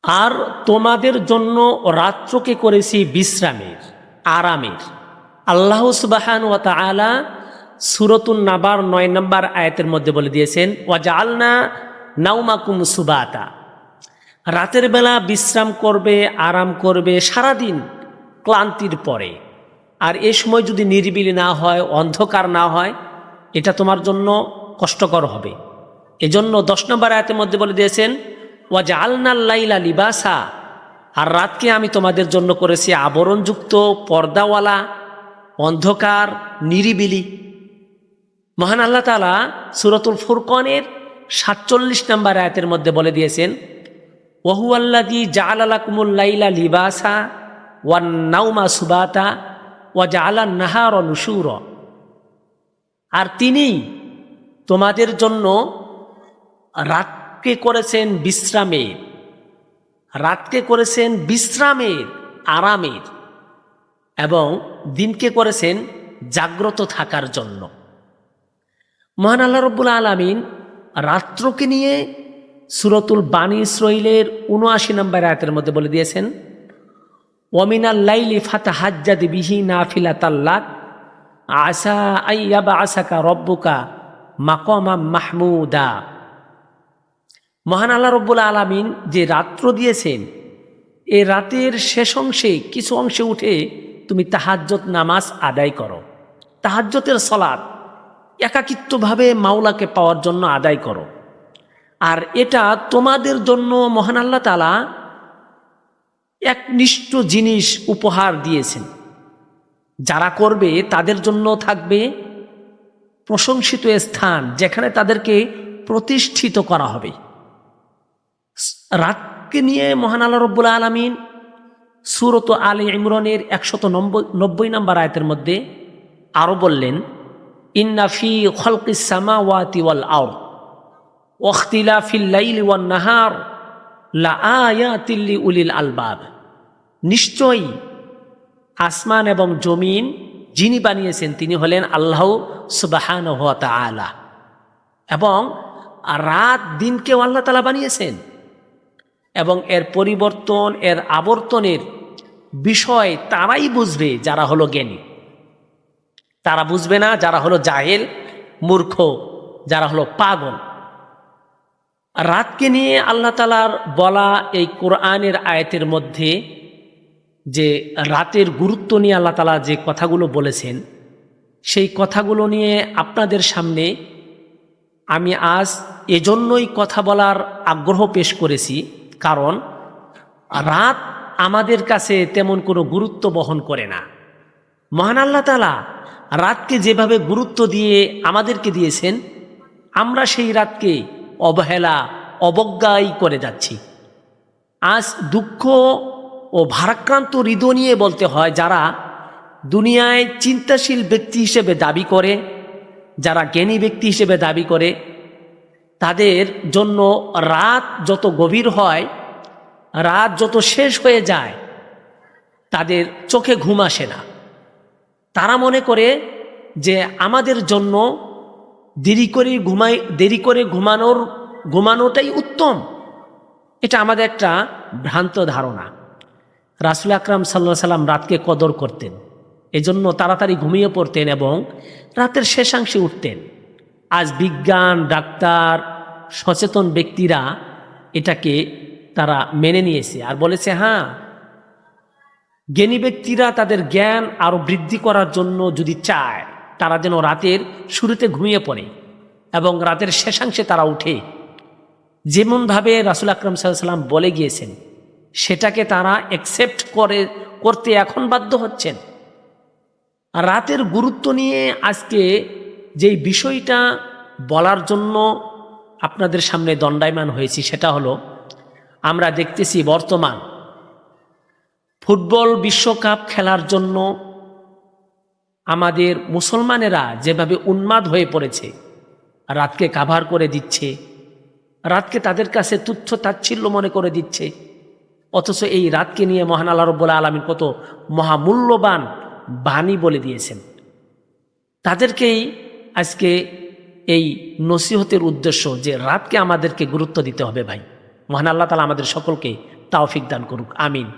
আর তোমাদের জন্য রাত্রকে করেছি বিশ্রামের, আরামের। আল্লাহ সুবহান ওয়া তাআলা সূরাতুন নাবার ৯ নম্বর আয়াতের মধ্যে বলে দিয়েছেন, ওয়াজআলনা নাওমাকুম সুবাতা, রাতের বেলা বিশ্রাম করবে, আরাম করবে সারাদিন ক্লান্তির পরে। আর এ সময় যদি নিরিবিলি না হয়, অন্ধকার না হয়, এটা তোমার জন্য কষ্টকর হবে। এজন্য ১০ নম্বর আয়াতের মধ্যে বলে দিয়েছেন, ওয়াজআলনাল লাইলা লিবাসা, আর রাতকে আমি তোমাদের জন্য করেছি আবরণযুক্ত, পর্দাওয়ালা, অন্ধকার, নিরিবিলি। মহান আল্লাহ তাআলা সূরাতুল ফুরকানের ৪৭ নম্বর আয়াতের মধ্যে বলে দিয়েছেন, ওয়াহুয়াল্লাযী জাআলা লাকুমুল লাইলা লিবাসা ওয়ান নাওমা সুবাতা ওয়া জাআলান নাহারা নুশুরা, আর তিনি তোমাদের জন্য রাতকে করেছেন বিশ্রামের, রাতকে করেছেন বিশ্রামের, আরামের, এবং দিনকে করেছেন জাগ্রত থাকার জন্য। মহান আল্লাহ রাব্বুল আলামিন রাত্রকে নিয়ে সূরাতুল বানী ইসরাঈলের ৭৯ নম্বর আয়াতের মধ্যে বলে দিয়েছেন, ওয়ামিনাল লাইলি ফাতাহাজ্জাদ বিহি নাফিলাতাল লাক আসা আইয়াবআসাকা রব্বুকা মাকামাম মাহমুদা। মহান আল্লাহ রাব্বুল আলামিন যে রাত্র দিয়েছেন, এ রাতের শেষ অংশে কিছু অংশে উঠে তুমি তাহাজ্জুদ নামাজ আদায় করো, তাহাজ্জুদের সালাত একাকিত্বভাবে মাওলাকে পাওয়ার জন্য আদায় করো। আর এটা তোমাদের জন্য মহান আল্লাহ তাআলা একনিষ্ঠ জিনিস উপহার দিয়েছেন। যারা করবে তাদের জন্য থাকবে প্রশংসিত স্থান, যেখানে তাদেরকে প্রতিষ্ঠিত করা হবে। রাতকে নিয়ে মহান আল্লাহ রাব্বুল আলামিন সূরাত আলে ইমরানের ১৯০ নম্বর আয়াতের মধ্যে আরও বললেন, ইন্না ফি খালকিস সামাওয়াতি ওয়াল আরদ ওয়া ইখতিলাফিল লাইলি ওয়ান নাহার লাআয়াতিল লিউলিল আলবাব। নিশ্চয়ই আসমান এবং জমিন যিনি বানিয়েছেন তিনি হলেন আল্লাহ সুবহানাহু ওয়া তাআলা, এবং রাত দিনকেও আল্লাহ তাআলা বানিয়েছেন, এবং এর পরিবর্তন, এর আবর্তনের বিষয় তারাই বুঝবে যারা হলো জ্ঞানী। তারা বুঝবে না যারা হলো জাহেল, মূর্খ, যারা হলো পাগল। রাতকে নিয়ে আল্লাহ তাআলার বলা এই কোরআনের আয়াতের মধ্যে যে রাতের গুরুত্ব নিয়ে আল্লাহ তাআলা যে কথাগুলো বলেছেন, সেই কথাগুলো নিয়ে আপনাদের সামনে আমি আজ এজন্যই কথা বলার আগ্রহ পেশ করেছি, কারণ রাত আমাদের কাছে তেমন কোনো গুরুত্ব বহন করে না। মহান আল্লাহ তাআলা রাতকে যেভাবে গুরুত্ব দিয়ে আমাদেরকে দিয়েছেন, আমরা সেই রাতকে অবহেলা, অবজ্ঞাই করে যাচ্ছি। আজ দুঃখ ও ভারাক্রান্ত হৃদয় নিয়ে বলতে হয়, যারা দুনিয়ায় চিন্তাশীল ব্যক্তি হিসেবে দাবি করে, যারা জ্ঞানী ব্যক্তি হিসেবে দাবি করে, তাদের জন্য রাত যত গভীর হয়, রাত যত শেষ হয়ে যায়, তাদের চোখে ঘুম আসে না। তারা মনে করে যে আমাদের জন্য দেরি করে ঘুমানোটাই উত্তম। এটা আমাদের একটা ভ্রান্ত ধারণা। রাসূল আকরাম সাল্লাল্লাহু আলাইহি সাল্লাম রাতকে কদর করতেন, এজন্য তাড়াতাড়ি ঘুমিয়ে পড়তেন এবং রাতের শেষাংশে উঠতেন। আজ বিজ্ঞান, ডাক্তার, সচেতন ব্যক্তিরা এটাকে তারা মেনে নিয়েছে আর বলেছে, হ্যাঁ, জ্ঞানী ব্যক্তিরা তাদের জ্ঞান আরও বৃদ্ধি করার জন্য যদি চায়, তারা যেন রাতের শুরুতে ঘুমিয়ে পড়ে এবং রাতের শেষাংশে তারা উঠে। যেমনভাবে রাসূল আকরাম সাল্লাল্লাহু আলাইহি সাল্লাম বলে গিয়েছেন, সেটাকে তারা অ্যাকসেপ্ট করতে এখন বাধ্য হচ্ছেন। রাতের গুরুত্ব নিয়ে আজকে যেই বিষয়টা বলার জন্য আপনাদের সামনে দণ্ডায়মান হয়েছি, সেটা হলো, আমরা দেখতেছি বর্তমান ফুটবল বিশ্বকাপ খেলার জন্য আমাদের মুসলমানেরা যেভাবে উন্মাদ হয়ে পড়েছে, রাতকে কাভার করে দিচ্ছে, রাতকে তাদের কাছে তুচ্ছ তাচ্ছিল্য মনে করে দিচ্ছে। অথচ এই রাতকে নিয়ে মহান আল্লাহ রাব্বুল আলামিন কত মহামূল্যবান বাণী বলে দিয়েছেন। তাদেরকেই আজকে এই নসিহতের উদ্দেশ্য যে রাতকে আমাদেরকে গুরুত্ব দিতে হবে। ভাই, মহান আল্লাহ তাআলা আমাদের সকলকে তৌফিক দান করুক, আমিন।